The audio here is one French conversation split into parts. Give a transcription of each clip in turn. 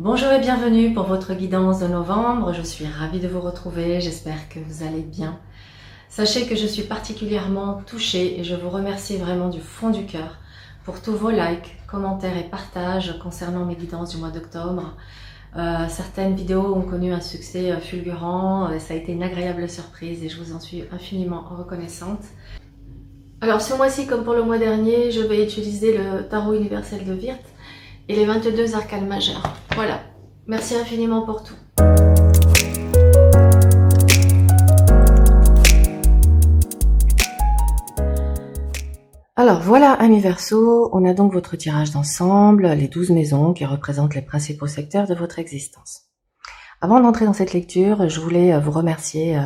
Bonjour et bienvenue pour votre guidance de novembre. Je suis ravie de vous retrouver, j'espère que vous allez bien. Sachez que je suis particulièrement touchée et je vous remercie vraiment du fond du cœur pour tous vos likes, commentaires et partages concernant mes guidances du mois d'octobre. Certaines vidéos ont connu un succès fulgurant, ça a été une agréable surprise et je vous en suis infiniment reconnaissante. Alors ce mois-ci, comme pour le mois dernier, je vais utiliser le tarot universel de Wirth et les 22 arcanes majeures. Voilà, merci infiniment pour tout. Alors voilà, amis Verseau, on a donc votre tirage d'ensemble, les 12 maisons qui représentent les principaux secteurs de votre existence. Avant d'entrer dans cette lecture, je voulais vous remercier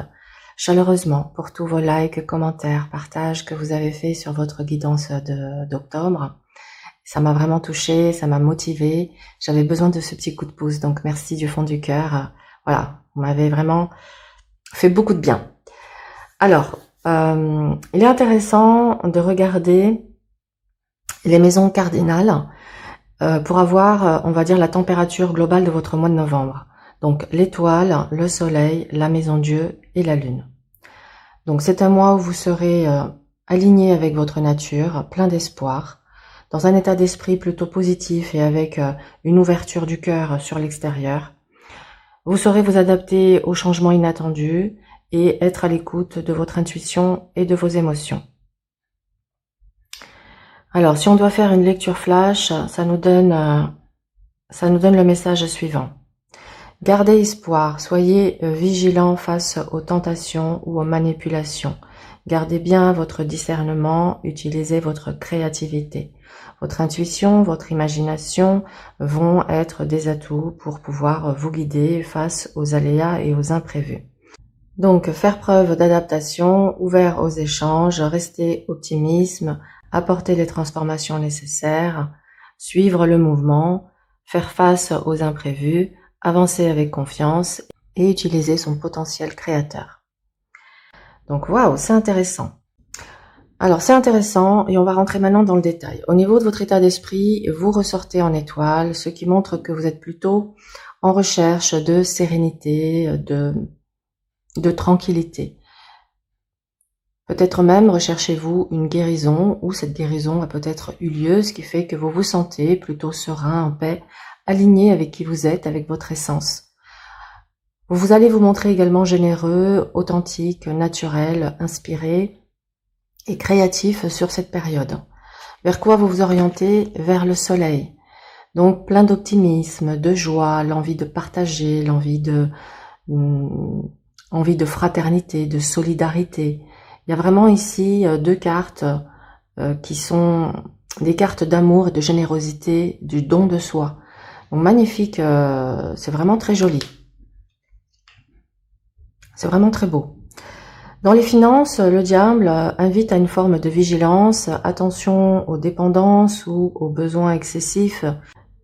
chaleureusement pour tous vos likes, commentaires, partages que vous avez fait sur votre guidance d'octobre. Ça m'a vraiment touchée, ça m'a motivée. J'avais besoin de ce petit coup de pouce, donc merci du fond du cœur. Voilà, vous m'avez vraiment fait beaucoup de bien. Alors, il est intéressant de regarder les maisons cardinales pour avoir, on va dire, la température globale de votre mois de novembre. Donc, l'étoile, le soleil, la maison Dieu et la lune. Donc, c'est un mois où vous serez aligné avec votre nature, plein d'espoir, dans un état d'esprit plutôt positif et avec une ouverture du cœur sur l'extérieur. Vous saurez vous adapter aux changements inattendus et être à l'écoute de votre intuition et de vos émotions. Alors, si on doit faire une lecture flash, ça nous donne le message suivant. Gardez espoir, soyez vigilants face aux tentations ou aux manipulations. Gardez bien votre discernement, utilisez votre créativité. Votre intuition, votre imagination vont être des atouts pour pouvoir vous guider face aux aléas et aux imprévus. Donc, faire preuve d'adaptation, ouvert aux échanges, rester optimiste, apporter les transformations nécessaires, suivre le mouvement, faire face aux imprévus, avancer avec confiance et utiliser son potentiel créateur. Donc, waouh, c'est intéressant. Alors, c'est intéressant et on va rentrer maintenant dans le détail. Au niveau de votre état d'esprit, vous ressortez en étoile, ce qui montre que vous êtes plutôt en recherche de sérénité, de tranquillité. Peut-être même recherchez-vous une guérison ou cette guérison a peut-être eu lieu, ce qui fait que vous vous sentez plutôt serein, en paix, aligné avec qui vous êtes, avec votre essence. Vous allez vous montrer également généreux, authentique, naturel, inspiré et créatif sur cette période. Vers quoi vous vous orientez? Vers le soleil. Donc plein d'optimisme, de joie, l'envie de partager, l'envie de fraternité, de solidarité. Il y a vraiment ici deux cartes qui sont des cartes d'amour et de générosité, du don de soi. Donc magnifique, c'est vraiment très joli. C'est vraiment très beau. Dans les finances, le diable invite à une forme de vigilance, attention aux dépendances ou aux besoins excessifs.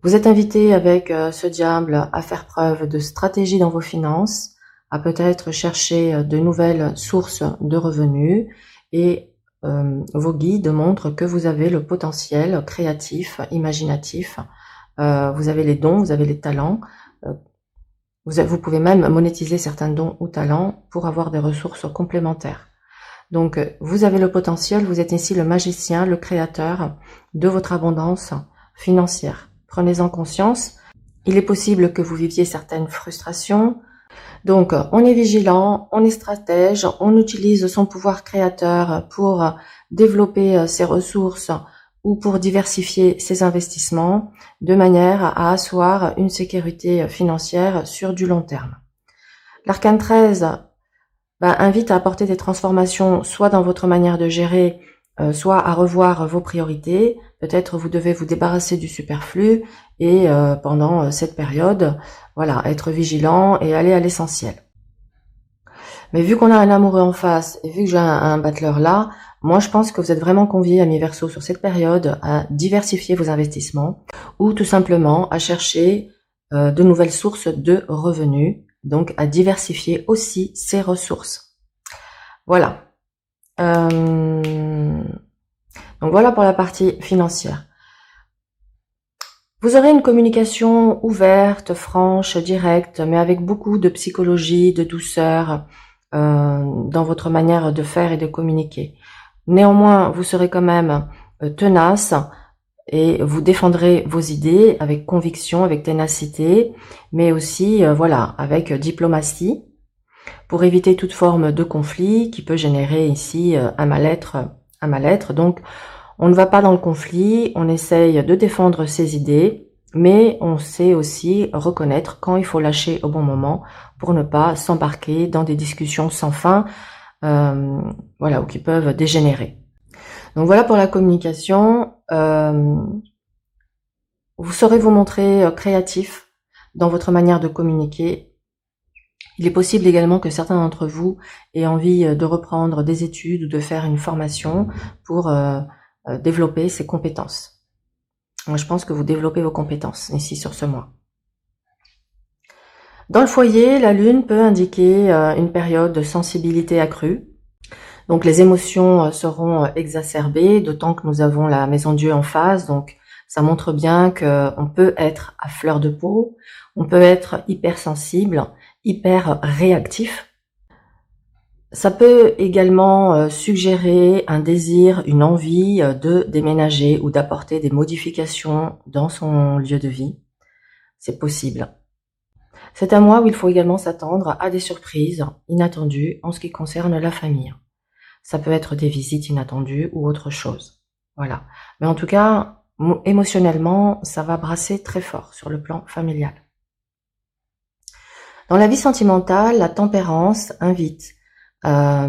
Vous êtes invité avec ce diable à faire preuve de stratégie dans vos finances, à peut-être chercher de nouvelles sources de revenus et vos guides montrent que vous avez le potentiel créatif, imaginatif, vous avez les dons, vous avez les talents, vous pouvez même monétiser certains dons ou talents pour avoir des ressources complémentaires. Donc vous avez le potentiel, vous êtes ici le magicien, le créateur de votre abondance financière. Prenez-en conscience, il est possible que vous viviez certaines frustrations. Donc, on est vigilant, on est stratège, on utilise son pouvoir créateur pour développer ses ressources ou pour diversifier ses investissements de manière à asseoir une sécurité financière sur du long terme. L'arcane 13 invite à apporter des transformations soit dans votre manière de gérer, soit à revoir vos priorités. Peut-être vous devez vous débarrasser du superflu et pendant cette période, voilà, être vigilant et aller à l'essentiel. Mais vu qu'on a un amoureux en face et vu que j'ai un battleur là, moi je pense que vous êtes vraiment conviés, amis Verseau, sur cette période à diversifier vos investissements ou tout simplement à chercher de nouvelles sources de revenus, donc à diversifier aussi ses ressources. Voilà. Donc voilà pour la partie financière. Vous aurez une communication ouverte, franche, directe, mais avec beaucoup de psychologie, de douceur dans votre manière de faire et de communiquer. Néanmoins, vous serez quand même tenace et vous défendrez vos idées avec conviction, avec ténacité, mais aussi voilà, avec diplomatie pour éviter toute forme de conflit qui peut générer ici un mal-être. Donc, on ne va pas dans le conflit, on essaye de défendre ses idées, mais on sait aussi reconnaître quand il faut lâcher au bon moment pour ne pas s'embarquer dans des discussions sans fin, voilà, ou qui peuvent dégénérer. Donc voilà pour la communication. Vous saurez vous montrer créatif dans votre manière de communiquer. Il est possible également que certains d'entre vous aient envie de reprendre des études ou de faire une formation pour développer ses compétences. Moi, je pense que vous développez vos compétences ici sur ce mois. Dans le foyer, la lune peut indiquer une période de sensibilité accrue. Donc les émotions seront exacerbées, d'autant que nous avons la maison Dieu en face. Donc ça montre bien qu'on peut être à fleur de peau, on peut être hypersensible, hyper réactif. Ça peut également suggérer un désir, une envie de déménager ou d'apporter des modifications dans son lieu de vie. C'est possible. C'est un mois où il faut également s'attendre à des surprises inattendues en ce qui concerne la famille. Ça peut être des visites inattendues ou autre chose. Voilà. Mais en tout cas, émotionnellement, ça va brasser très fort sur le plan familial. Dans la vie sentimentale, la tempérance invite à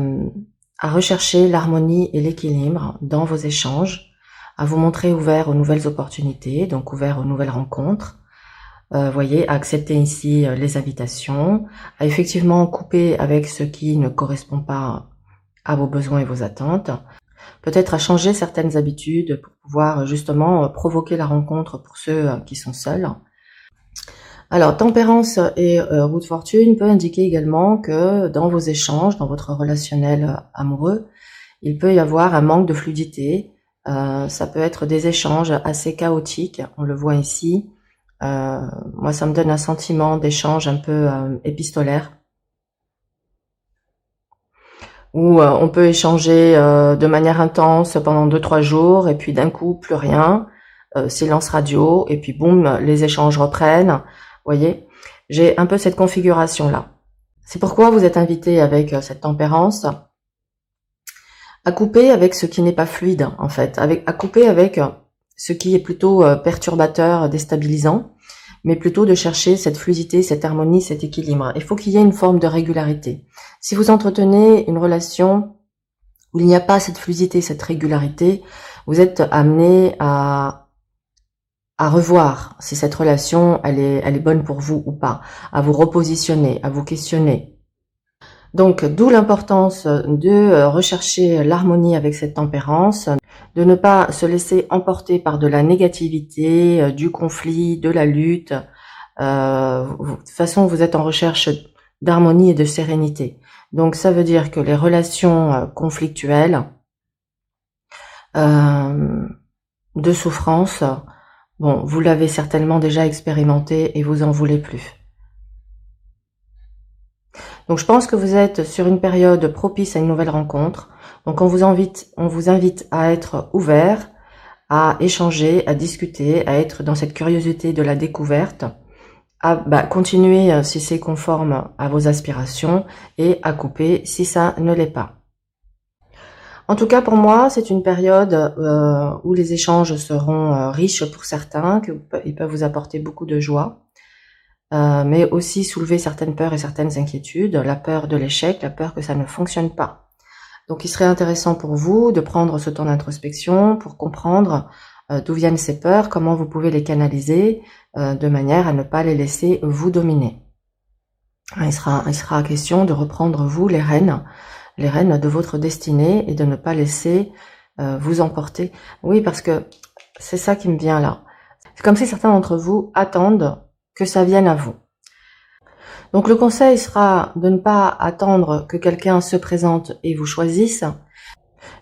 rechercher l'harmonie et l'équilibre dans vos échanges, à vous montrer ouvert aux nouvelles opportunités, donc ouvert aux nouvelles rencontres. Voyez, à accepter ici les invitations, à effectivement couper avec ce qui ne correspond pas à vos besoins et vos attentes, peut-être à changer certaines habitudes pour pouvoir justement provoquer la rencontre pour ceux qui sont seuls. Alors, tempérance et roue de fortune peut indiquer également que dans vos échanges, dans votre relationnel amoureux, il peut y avoir un manque de fluidité. Ça peut être des échanges assez chaotiques, on le voit ici. Moi, ça me donne un sentiment d'échange un peu épistolaire, où on peut échanger de manière intense pendant 2-3 jours, et puis d'un coup, plus rien, silence radio, et puis boum, les échanges reprennent. Voyez, j'ai un peu cette configuration-là. C'est pourquoi vous êtes invité avec cette tempérance à couper avec ce qui n'est pas fluide, en fait, à couper avec ce qui est plutôt perturbateur, déstabilisant, mais plutôt de chercher cette fluidité, cette harmonie, cet équilibre. Il faut qu'il y ait une forme de régularité. Si vous entretenez une relation où il n'y a pas cette fluidité, cette régularité, vous êtes amené à revoir si cette relation, elle est bonne pour vous ou pas, à vous repositionner, à vous questionner. Donc, d'où l'importance de rechercher l'harmonie avec cette tempérance, de ne pas se laisser emporter par de la négativité, du conflit, de la lutte. De toute façon, vous êtes en recherche d'harmonie et de sérénité. Donc, ça veut dire que les relations conflictuelles, de souffrance, bon, vous l'avez certainement déjà expérimenté et vous en voulez plus. Donc, je pense que vous êtes sur une période propice à une nouvelle rencontre. Donc, on vous invite à être ouvert, à échanger, à discuter, à être dans cette curiosité de la découverte, à continuer si c'est conforme à vos aspirations et à couper si ça ne l'est pas. En tout cas, pour moi, c'est une période où les échanges seront riches pour certains, qu'ils peuvent vous apporter beaucoup de joie, mais aussi soulever certaines peurs et certaines inquiétudes, la peur de l'échec, la peur que ça ne fonctionne pas. Donc, il serait intéressant pour vous de prendre ce temps d'introspection pour comprendre d'où viennent ces peurs, comment vous pouvez les canaliser de manière à ne pas les laisser vous dominer. Il sera question de reprendre vous les rênes de votre destinée et de ne pas laisser vous emporter. Oui, parce que c'est ça qui me vient là. C'est comme si certains d'entre vous attendent que ça vienne à vous. Donc le conseil sera de ne pas attendre que quelqu'un se présente et vous choisisse,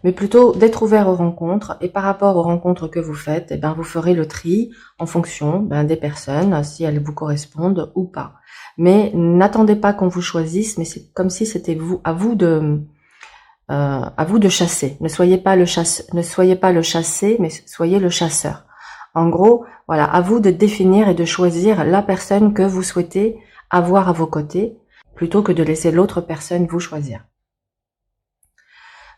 mais plutôt d'être ouvert aux rencontres. Et par rapport aux rencontres que vous faites, eh ben, vous ferez le tri en fonction des personnes, si elles vous correspondent ou pas. Mais n'attendez pas qu'on vous choisisse, mais c'est comme si c'était à vous de chasser. Ne soyez pas le chassé, mais soyez le chasseur. En gros, voilà, à vous de définir et de choisir la personne que vous souhaitez avoir à vos côtés, plutôt que de laisser l'autre personne vous choisir.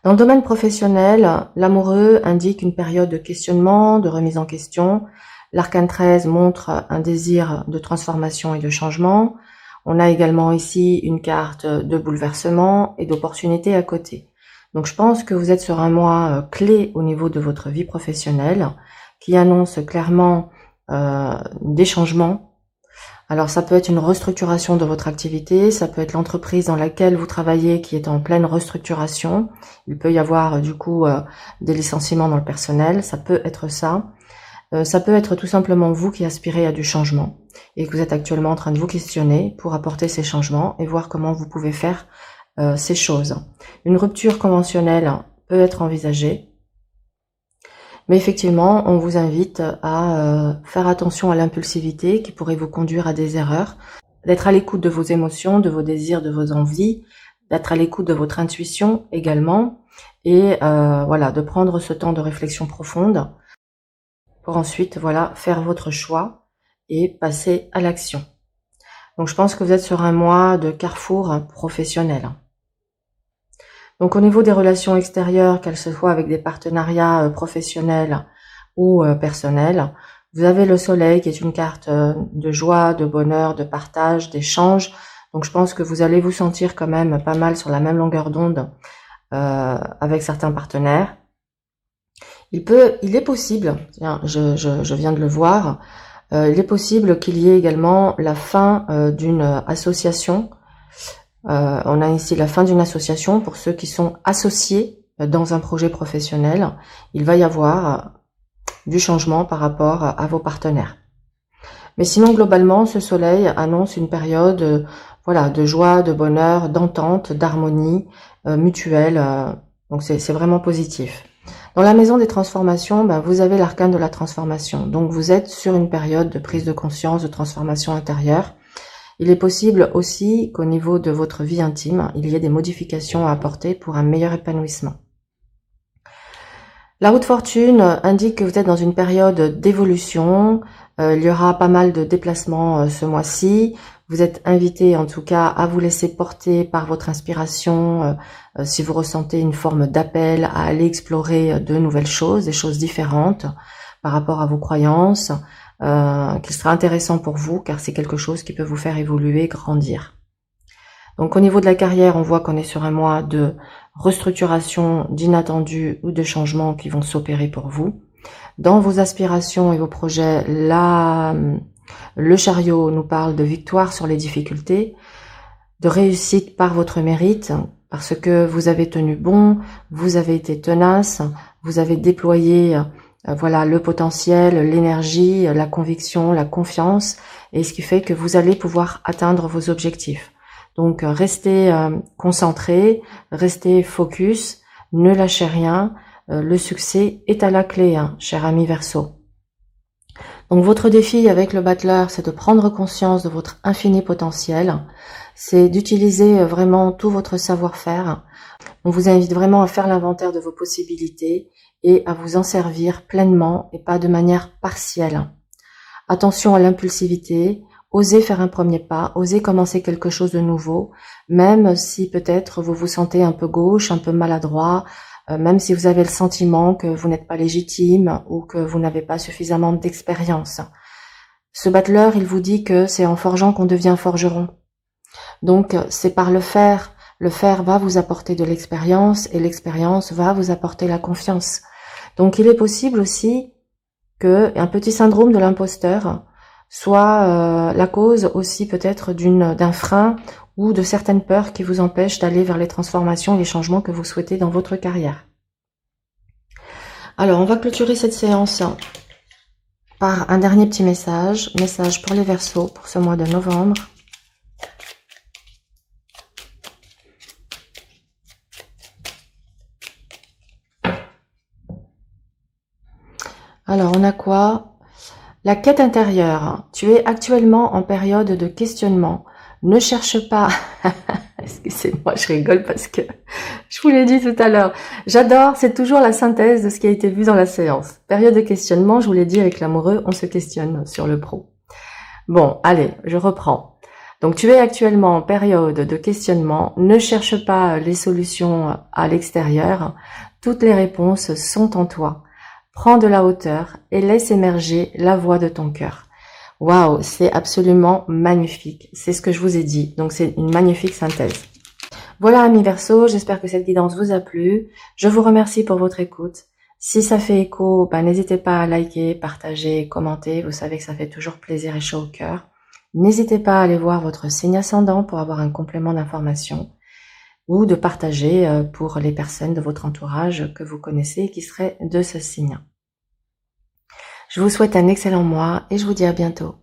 Dans le domaine professionnel, l'amoureux indique une période de questionnement, de remise en question. L'arcane 13 montre un désir de transformation et de changement. On a également ici une carte de bouleversement et d'opportunité à côté. Donc je pense que vous êtes sur un mois clé au niveau de votre vie professionnelle, qui annonce clairement des changements. Alors ça peut être une restructuration de votre activité, ça peut être l'entreprise dans laquelle vous travaillez qui est en pleine restructuration. Il peut y avoir du coup des licenciements dans le personnel, ça peut être ça. Ça peut être tout simplement vous qui aspirez à du changement et que vous êtes actuellement en train de vous questionner pour apporter ces changements et voir comment vous pouvez faire ces choses. Une rupture conventionnelle peut être envisagée. Mais effectivement, on vous invite à faire attention à l'impulsivité qui pourrait vous conduire à des erreurs, d'être à l'écoute de vos émotions, de vos désirs, de vos envies, d'être à l'écoute de votre intuition également, et voilà, de prendre ce temps de réflexion profonde pour ensuite voilà faire votre choix et passer à l'action. Donc je pense que vous êtes sur un mois de carrefour professionnel. Donc au niveau des relations extérieures, qu'elles se soient avec des partenariats professionnels ou personnels, vous avez le soleil qui est une carte de joie, de bonheur, de partage, d'échange. Donc je pense que vous allez vous sentir quand même pas mal sur la même longueur d'onde avec certains partenaires. Il est possible, tiens, je viens de le voir, il est possible qu'il y ait également la fin d'une association. On a ici la fin d'une association pour ceux qui sont associés dans un projet professionnel. Il va y avoir du changement par rapport à vos partenaires. Mais sinon, globalement, ce soleil annonce une période voilà, de joie, de bonheur, d'entente, d'harmonie mutuelle. Donc c'est vraiment positif. Dans la maison des transformations, vous avez l'arcane de la transformation. Donc vous êtes sur une période de prise de conscience, de transformation intérieure. Il est possible aussi qu'au niveau de votre vie intime, il y ait des modifications à apporter pour un meilleur épanouissement. La roue de fortune indique que vous êtes dans une période d'évolution. Il y aura pas mal de déplacements ce mois-ci. Vous êtes invité en tout cas à vous laisser porter par votre inspiration si vous ressentez une forme d'appel à aller explorer de nouvelles choses, des choses différentes par rapport à vos croyances, qui sera intéressant pour vous car c'est quelque chose qui peut vous faire évoluer, grandir. Donc au niveau de la carrière, on voit qu'on est sur un mois de restructuration, d'inattendus ou de changements qui vont s'opérer pour vous. Dans vos aspirations et vos projets, là, le chariot nous parle de victoire sur les difficultés, de réussite par votre mérite, parce que vous avez tenu bon, vous avez été tenace, vous avez déployé voilà le potentiel, l'énergie, la conviction, la confiance, et ce qui fait que vous allez pouvoir atteindre vos objectifs. Donc restez concentré, restez focus, ne lâchez rien, le succès est à la clé, cher ami Verseau. Donc votre défi avec le battleur, c'est de prendre conscience de votre infini potentiel, c'est d'utiliser vraiment tout votre savoir-faire. On vous invite vraiment à faire l'inventaire de vos possibilités et à vous en servir pleinement et pas de manière partielle. Attention à l'impulsivité, osez faire un premier pas, osez commencer quelque chose de nouveau, même si peut-être vous vous sentez un peu gauche, un peu maladroit, même si vous avez le sentiment que vous n'êtes pas légitime ou que vous n'avez pas suffisamment d'expérience. Ce battleur, il vous dit que c'est en forgeant qu'on devient forgeron. Donc c'est par le faire va vous apporter de l'expérience et l'expérience va vous apporter la confiance. Donc il est possible aussi que un petit syndrome de l'imposteur soit la cause aussi peut-être d'un frein ou de certaines peurs qui vous empêchent d'aller vers les transformations et les changements que vous souhaitez dans votre carrière. Alors, on va clôturer cette séance par un dernier petit message pour les Verseaux pour ce mois de novembre. Alors, on a quoi? La quête intérieure. Tu es actuellement en période de questionnement. Ne cherche pas. Excusez-moi, je rigole parce que je vous l'ai dit tout à l'heure. J'adore, c'est toujours la synthèse de ce qui a été vu dans la séance. Période de questionnement, je vous l'ai dit avec l'amoureux, on se questionne sur le pro. Bon, allez, je reprends. Donc tu es actuellement en période de questionnement. Ne cherche pas les solutions à l'extérieur. Toutes les réponses sont en toi. Prends de la hauteur et laisse émerger la voix de ton cœur. Waouh, c'est absolument magnifique. C'est ce que je vous ai dit. Donc c'est une magnifique synthèse. Voilà, amis Verseau, j'espère que cette guidance vous a plu. Je vous remercie pour votre écoute. Si ça fait écho, n'hésitez pas à liker, partager, commenter. Vous savez que ça fait toujours plaisir et chaud au cœur. N'hésitez pas à aller voir votre signe ascendant pour avoir un complément d'information ou de partager pour les personnes de votre entourage que vous connaissez qui seraient de ce signe. Je vous souhaite un excellent mois et je vous dis à bientôt.